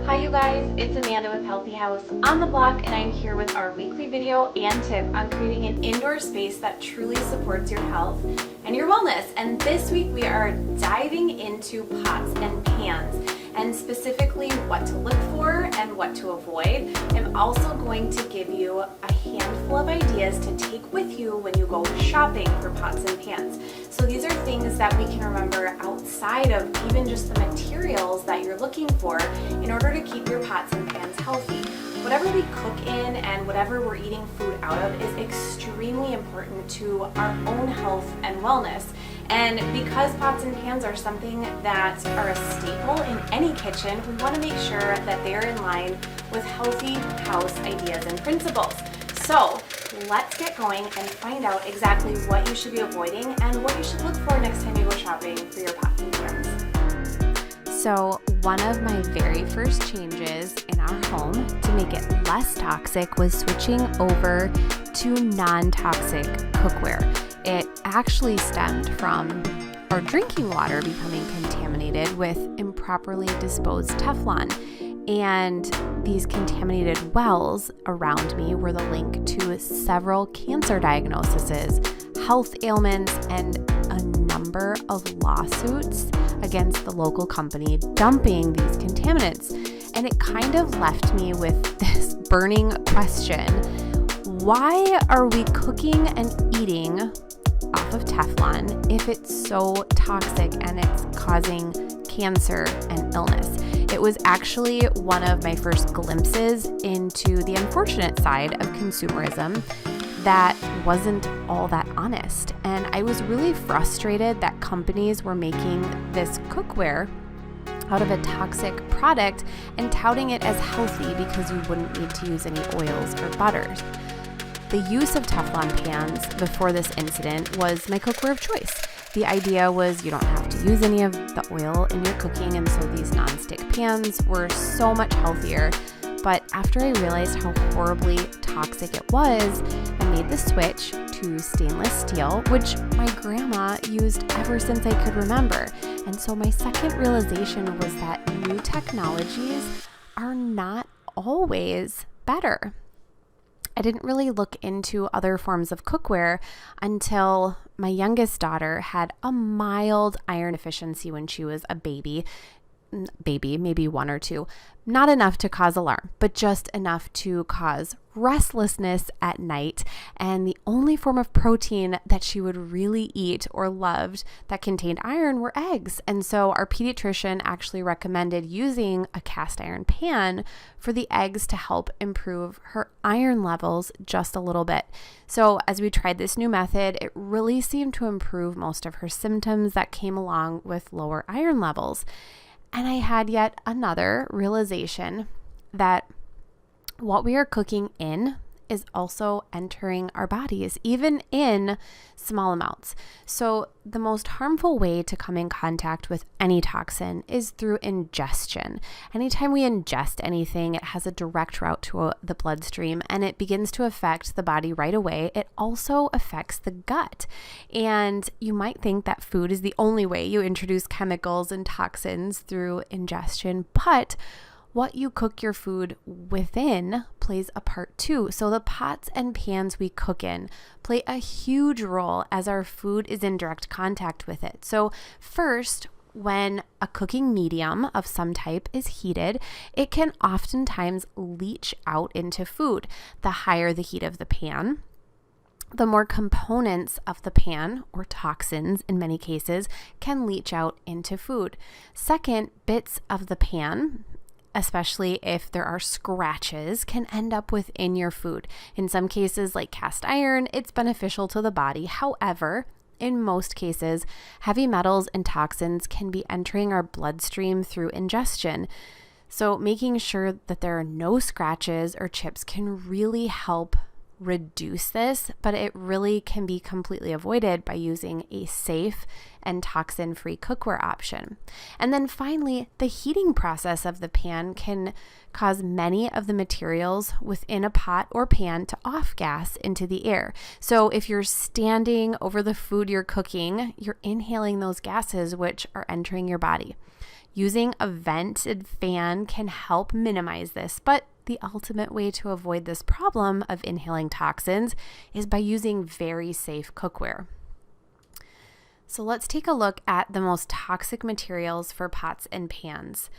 Hi you guys, it's Amanda with Healthy House on the block, and I'm here with our weekly video and tip on creating an indoor space that truly supports your health and your wellness. And this week we are diving into pots and pans, and specifically what to look for and what to avoid. I'm also going to give you a handful of ideas to take with you when you go shopping for pots and pans. So these are things that we can remember outside of even just the materials that you're looking for in order to keep your pots and pans healthy. Whatever we cook in and whatever we're eating food out of is extremely important to our own health and wellness. And because pots and pans are something that are a staple in any kitchen, we want to make sure that they're in line with healthy house ideas and principles. So let's get going and find out exactly what you should be avoiding and what you should look for next time you go shopping for your pots and pans. So one of my very first changes in our home to make it less toxic was switching over to non-toxic cookware. It actually stemmed from our drinking water becoming contaminated with improperly disposed Teflon. And these contaminated wells around me were the link to several cancer diagnoses, health ailments, and a number of lawsuits against the local company dumping these contaminants. And it kind of left me with this burning question: why are we cooking and eating off of Teflon if it's so toxic and it's causing cancer and illness? It was actually one of my first glimpses into the unfortunate side of consumerism that wasn't all that honest. And I was really frustrated that companies were making this cookware out of a toxic product and touting it as healthy because you wouldn't need to use any oils or butters. The use of Teflon pans before this incident was my cookware of choice. The idea was you don't have to use any of the oil in your cooking, and so these nonstick pans were so much healthier. But after I realized how horribly toxic it was, I made the switch to stainless steel, which my grandma used ever since I could remember. And so my second realization was that new technologies are not always better. I didn't really look into other forms of cookware until my youngest daughter had a mild iron deficiency when she was a baby, maybe 1 or 2. Not enough to cause alarm, but just enough to cause restlessness at night. And the only form of protein that she would really eat or loved that contained iron were eggs. And so our pediatrician actually recommended using a cast iron pan for the eggs to help improve her iron levels just a little bit. So as we tried this new method, it really seemed to improve most of her symptoms that came along with lower iron levels. And I had yet another realization that what we are cooking in is also entering our bodies, even in small amounts. So the most harmful way to come in contact with any toxin is through ingestion. Anytime we ingest anything, it has a direct route to the bloodstream, and it begins to affect the body right away. It also affects the gut. And you might think that food is the only way you introduce chemicals and toxins through ingestion, but what you cook your food within plays a part too. So the pots and pans we cook in play a huge role as our food is in direct contact with it. So first, when a cooking medium of some type is heated, it can oftentimes leach out into food. The higher the heat of the pan, the more components of the pan, or toxins in many cases, can leach out into food. Second, bits of the pan, especially if there are scratches, can end up within your food. In some cases, like cast iron, it's beneficial to the body. However, in most cases, heavy metals and toxins can be entering our bloodstream through ingestion. So making sure that there are no scratches or chips can really help reduce this, but it really can be completely avoided by using a safe and toxin-free cookware option. And then finally, the heating process of the pan can cause many of the materials within a pot or pan to off-gas into the air. So if you're standing over the food you're cooking, you're inhaling those gases which are entering your body. Using a vented fan can help minimize this, but the ultimate way to avoid this problem of inhaling toxins is by using very safe cookware. So let's take a look at the most toxic materials for pots and pans.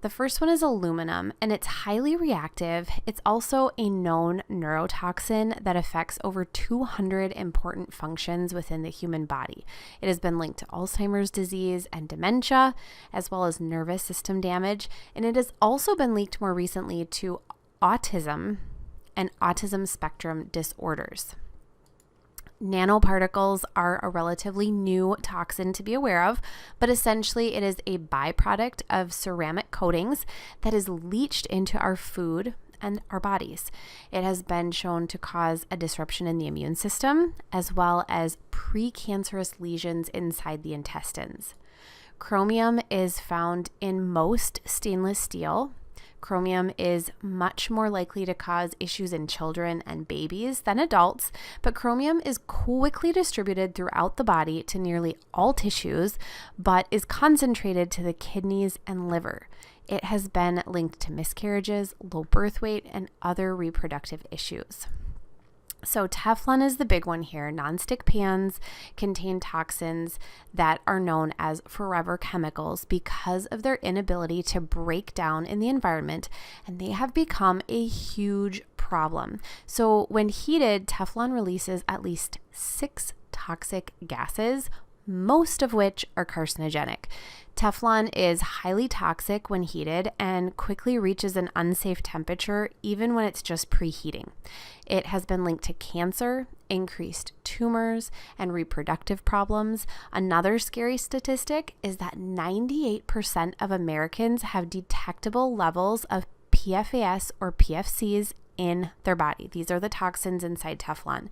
The first one is aluminum, and it's highly reactive. It's also a known neurotoxin that affects over 200 important functions within the human body. It has been linked to Alzheimer's disease and dementia, as well as nervous system damage, and it has also been linked more recently to autism and autism spectrum disorders. Nanoparticles are a relatively new toxin to be aware of, but essentially it is a byproduct of ceramic coatings that is leached into our food and our bodies. It has been shown to cause a disruption in the immune system, as well as precancerous lesions inside the intestines. Chromium is found in most stainless steel. Chromium is much more likely to cause issues in children and babies than adults, but chromium is quickly distributed throughout the body to nearly all tissues, but is concentrated to the kidneys and liver. It has been linked to miscarriages, low birth weight, and other reproductive issues. So Teflon is the big one here. Nonstick pans contain toxins that are known as forever chemicals because of their inability to break down in the environment, and they have become a huge problem. So when heated, Teflon releases at least 6 toxic gases, most of which are carcinogenic. Teflon is highly toxic when heated and quickly reaches an unsafe temperature even when it's just preheating. It has been linked to cancer, increased tumors, and reproductive problems. Another scary statistic is that 98% of Americans have detectable levels of PFAS or PFCs in their body. These are the toxins inside Teflon.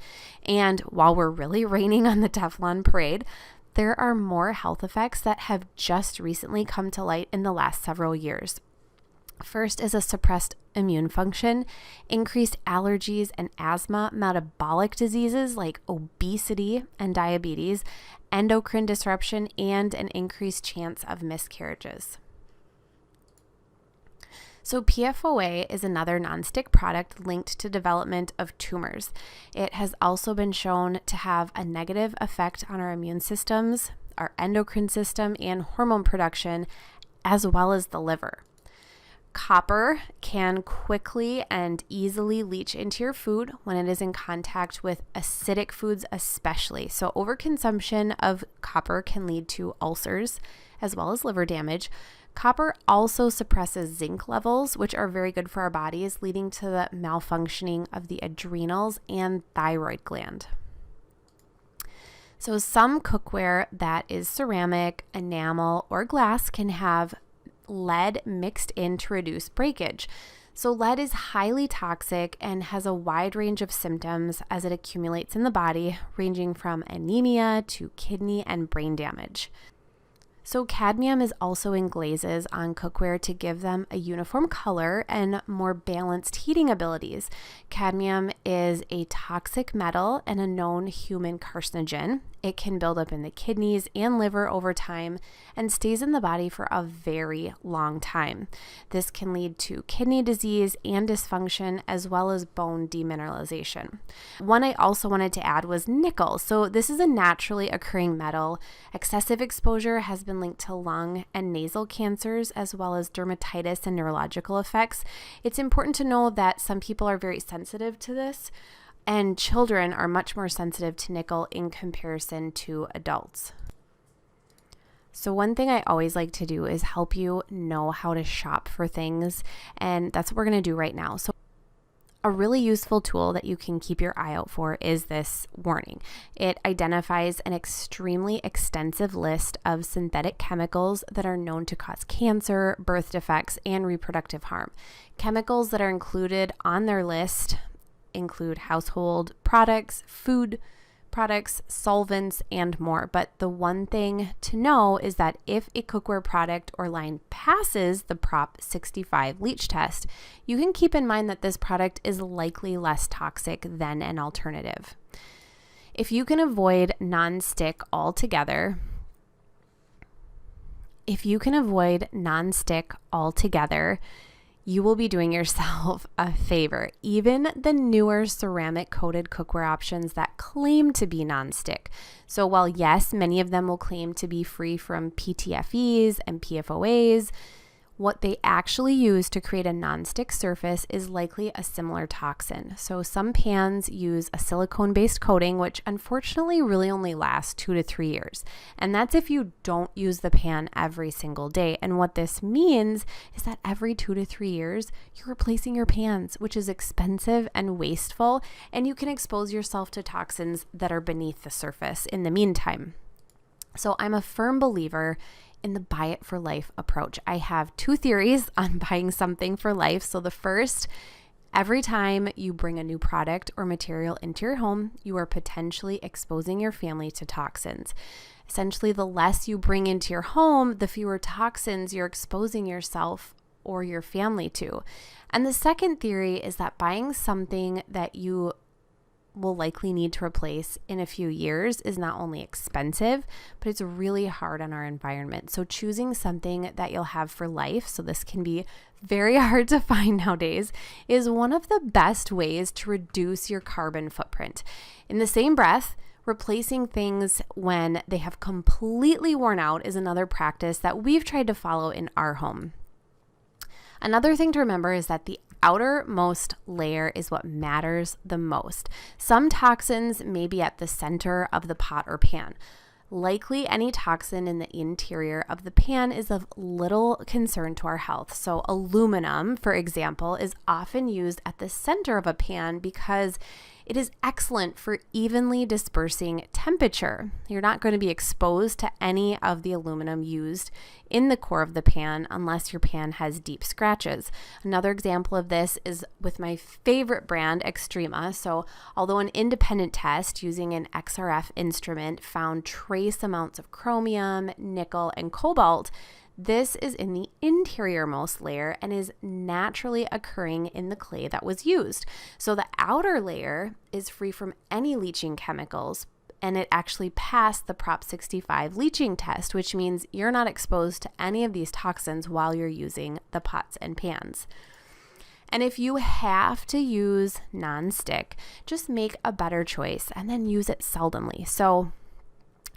And while we're really raining on the Teflon parade, there are more health effects that have just recently come to light in the last several years. First is a suppressed immune function, increased allergies and asthma, metabolic diseases like obesity and diabetes, endocrine disruption, and an increased chance of miscarriages. So PFOA is another nonstick product linked to development of tumors. It has also been shown to have a negative effect on our immune systems, our endocrine system, and hormone production, as well as the liver. Copper can quickly and easily leach into your food when it is in contact with acidic foods especially. So overconsumption of copper can lead to ulcers as well as liver damage. Copper also suppresses zinc levels, which are very good for our bodies, leading to the malfunctioning of the adrenals and thyroid gland. So some cookware that is ceramic, enamel, or glass can have lead mixed in to reduce breakage. So lead is highly toxic and has a wide range of symptoms as it accumulates in the body, ranging from anemia to kidney and brain damage. So cadmium is also in glazes on cookware to give them a uniform color and more balanced heating abilities. Cadmium is a toxic metal and a known human carcinogen. It can build up in the kidneys and liver over time and stays in the body for a very long time. This can lead to kidney disease and dysfunction, as well as bone demineralization. One I also wanted to add was nickel. So this is a naturally occurring metal. Excessive exposure has been linked to lung and nasal cancers, as well as dermatitis and neurological effects. It's important to know that some people are very sensitive to this, and children are much more sensitive to nickel in comparison to adults. So one thing I always like to do is help you know how to shop for things, and that's what we're going to do right now. So a really useful tool that you can keep your eye out for is this warning. It identifies an extremely extensive list of synthetic chemicals that are known to cause cancer, birth defects, and reproductive harm. Chemicals that are included on their list include household products, food products, solvents, and more. But the one thing to know is that if a cookware product or line passes the Prop 65 leach test, you can keep in mind that this product is likely less toxic than an alternative. If you can avoid non-stick altogether, if you can avoid nonstick altogether, you will be doing yourself a favor. Even the newer ceramic coated cookware options that claim to be nonstick. So while yes, many of them will claim to be free from PTFEs and PFOAs, what they actually use to create a nonstick surface is likely a similar toxin. So some pans use a silicone-based coating, which unfortunately really only lasts 2 to 3 years. And that's if you don't use the pan every single day. And what this means is that every 2 to 3 years, you're replacing your pans, which is expensive and wasteful, and you can expose yourself to toxins that are beneath the surface in the meantime. So I'm a firm believer in the buy it for life approach. I have 2 theories on buying something for life. So the first, every time you bring a new product or material into your home, you are potentially exposing your family to toxins. Essentially, the less you bring into your home, the fewer toxins you're exposing yourself or your family to. And the second theory is that buying something that you will likely need to replace in a few years is not only expensive, but it's really hard on our environment. So choosing something that you'll have for life, so this can be very hard to find nowadays, is one of the best ways to reduce your carbon footprint. In the same breath, replacing things when they have completely worn out is another practice that we've tried to follow in our home. Another thing to remember is that the outermost layer is what matters the most. Some toxins may be at the center of the pot or pan. Likely, any toxin in the interior of the pan is of little concern to our health. So aluminum, for example, is often used at the center of a pan because it is excellent for evenly dispersing temperature. You're not going to be exposed to any of the aluminum used in the core of the pan unless your pan has deep scratches. Another example of this is with my favorite brand, Extrema. So although an independent test using an XRF instrument found trace amounts of chromium, nickel, and cobalt, this is in the interiormost layer and is naturally occurring in the clay that was used. So the outer layer is free from any leaching chemicals, and it actually passed the Prop 65 leaching test, which means you're not exposed to any of these toxins while you're using the pots and pans. And if you have to use nonstick, just make a better choice and then use it seldomly. So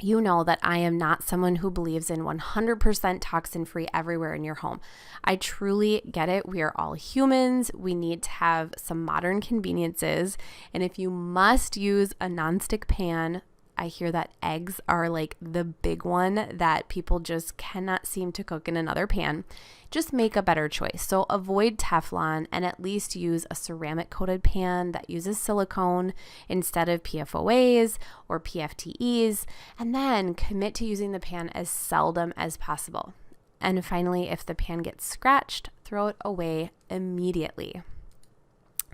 you know that I am not someone who believes in 100% toxin-free everywhere in your home. I truly get it. We are all humans. We need to have some modern conveniences. And if you must use a nonstick pan, I hear that eggs are like the big one that people just cannot seem to cook in another pan. Just make a better choice. So avoid Teflon and at least use a ceramic coated pan that uses silicone instead of PFOAs or PFTEs, and then commit to using the pan as seldom as possible. And finally, if the pan gets scratched, throw it away immediately.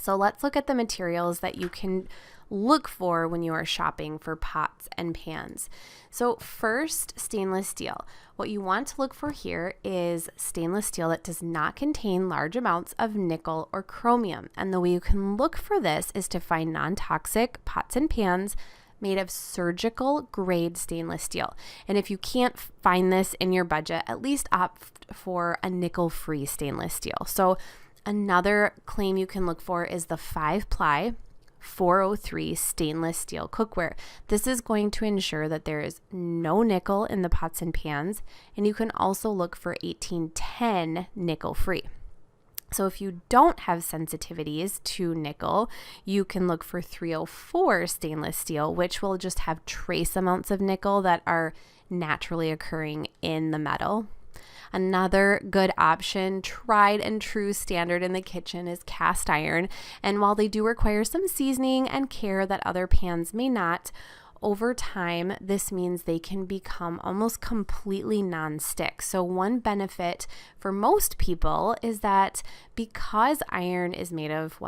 So let's look at the materials that you can look for when you are shopping for pots and pans. So first, stainless steel. What you want to look for here is stainless steel that does not contain large amounts of nickel or chromium. And the way you can look for this is to find non-toxic pots and pans made of surgical grade stainless steel. And if you can't find this in your budget, at least opt for a nickel-free stainless steel. So another claim you can look for is the 5-ply 403 stainless steel cookware. This is going to ensure that there is no nickel in the pots and pans, and you can also look for 1810 nickel free. So if you don't have sensitivities to nickel, you can look for 304 stainless steel, which will just have trace amounts of nickel that are naturally occurring in the metal. Another good option, tried and true standard in the kitchen, is cast iron. And while they do require some seasoning and care that other pans may not, over time, this means they can become almost completely non-stick. So one benefit for most people is that because iron is made of,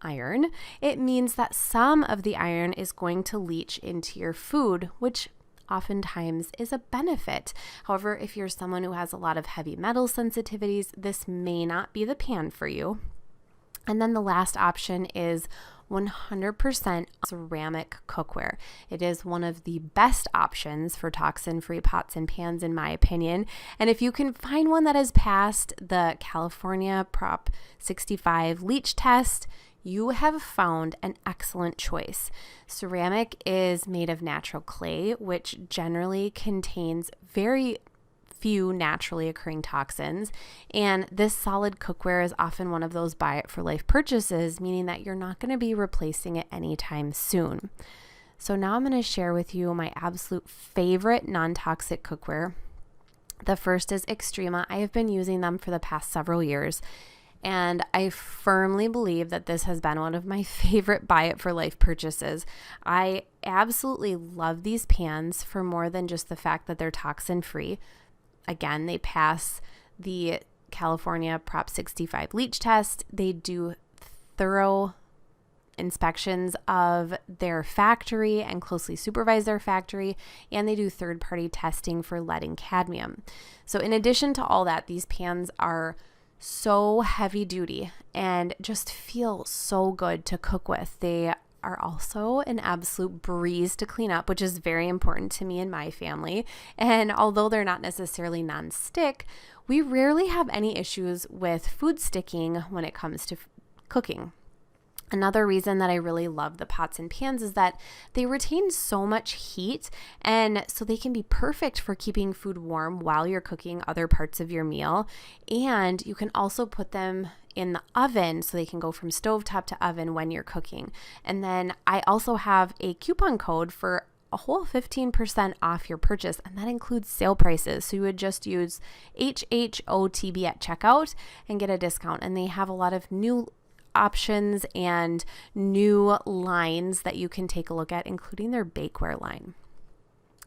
iron, it means that some of the iron is going to leach into your food, which oftentimes is a benefit. However, if you're someone who has a lot of heavy metal sensitivities, this may not be the pan for you. And then the last option is 100% ceramic cookware. It is one of the best options for toxin-free pots and pans in my opinion. And if you can find one that has passed the California Prop 65 leach test, you have found an excellent choice. Ceramic is made of natural clay, which generally contains very few naturally occurring toxins, and this solid cookware is often one of those buy it for life purchases, meaning that you're not going to be replacing it anytime soon. So now I'm going to share with you my absolute favorite non-toxic cookware. The first is Extrema. I have been using them for the past several years, and I firmly believe that this has been one of my favorite buy it for life purchases. I absolutely love these pans for more than just the fact that they're toxin free. Again, they pass the California Prop 65 leach test. They do thorough inspections of their factory and closely supervise their factory, and they do third-party testing for lead and cadmium. So in addition to all that, these pans are so heavy duty and just feel so good to cook with. They are also an absolute breeze to clean up, which is very important to me and my family. And although they're not necessarily non-stick, we rarely have any issues with food sticking when it comes to cooking. Another reason that I really love the pots and pans is that they retain so much heat, and so they can be perfect for keeping food warm while you're cooking other parts of your meal. And you can also put them in the oven so they can go from stovetop to oven when you're cooking. And then I also have a coupon code for a whole 15% off your purchase, and that includes sale prices. So you would just use HHOTB at checkout and get a discount. And they have a lot of new options and new lines that you can take a look at, including their bakeware line.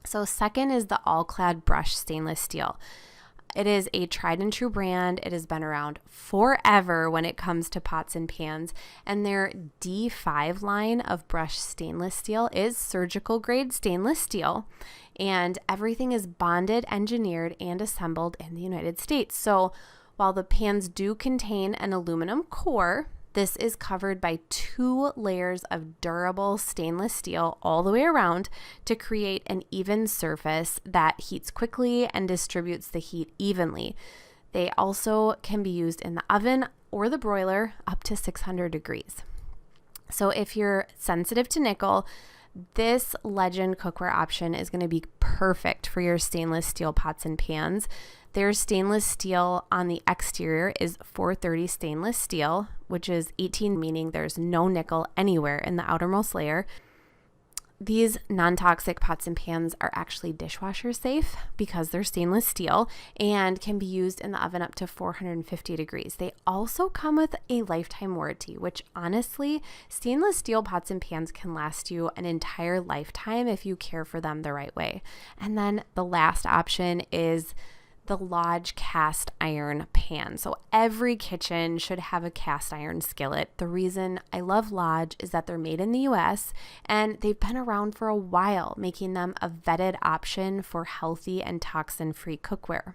So second is the All-Clad Brush Stainless Steel. It is a tried and true brand. It has been around forever when it comes to pots and pans, and their D5 line of brushed stainless steel is surgical grade stainless steel, and everything is bonded, engineered, and assembled in the United States. So while the pans do contain an aluminum core, this is covered by 2 layers of durable stainless steel all the way around to create an even surface that heats quickly and distributes the heat evenly. They also can be used in the oven or the broiler up to 600 degrees. So if you're sensitive to nickel, this Legend cookware option is going to be perfect for your stainless steel pots and pans. Their stainless steel on the exterior is 430 stainless steel, which is 18, meaning there's no nickel anywhere in the outermost layer. These non-toxic pots and pans are actually dishwasher safe because they're stainless steel and can be used in the oven up to 450 degrees. They also come with a lifetime warranty, which honestly, stainless steel pots and pans can last you an entire lifetime if you care for them the right way. And then the last option is the Lodge cast iron pan. So every kitchen should have a cast iron skillet. The reason I love Lodge is that they're made in the US and they've been around for a while, making them a vetted option for healthy and toxin-free cookware.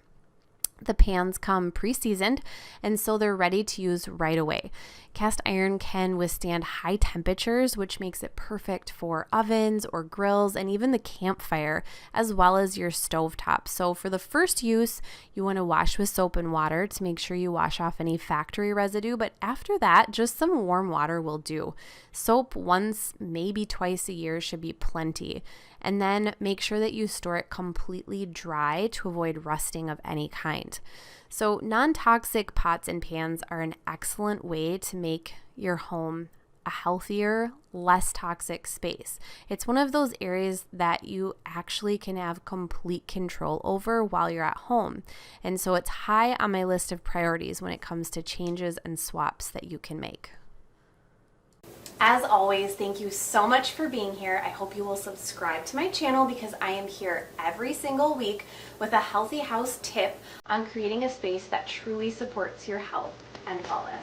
The pans come pre-seasoned, and so they're ready to use right away. Cast iron can withstand high temperatures, which makes it perfect for ovens or grills and even the campfire, as well as your stovetop. So for the first use, you want to wash with soap and water to make sure you wash off any factory residue, but after that, just some warm water will do. Soap once, maybe twice a year should be plenty. And then make sure that you store it completely dry to avoid rusting of any kind. So non-toxic pots and pans are an excellent way to make your home a healthier, less toxic space. It's one of those areas that you actually can have complete control over while you're at home. And so it's high on my list of priorities when it comes to changes and swaps that you can make. As always, thank you so much for being here. I hope you will subscribe to my channel because I am here every single week with a healthy house tip on creating a space that truly supports your health and wellness.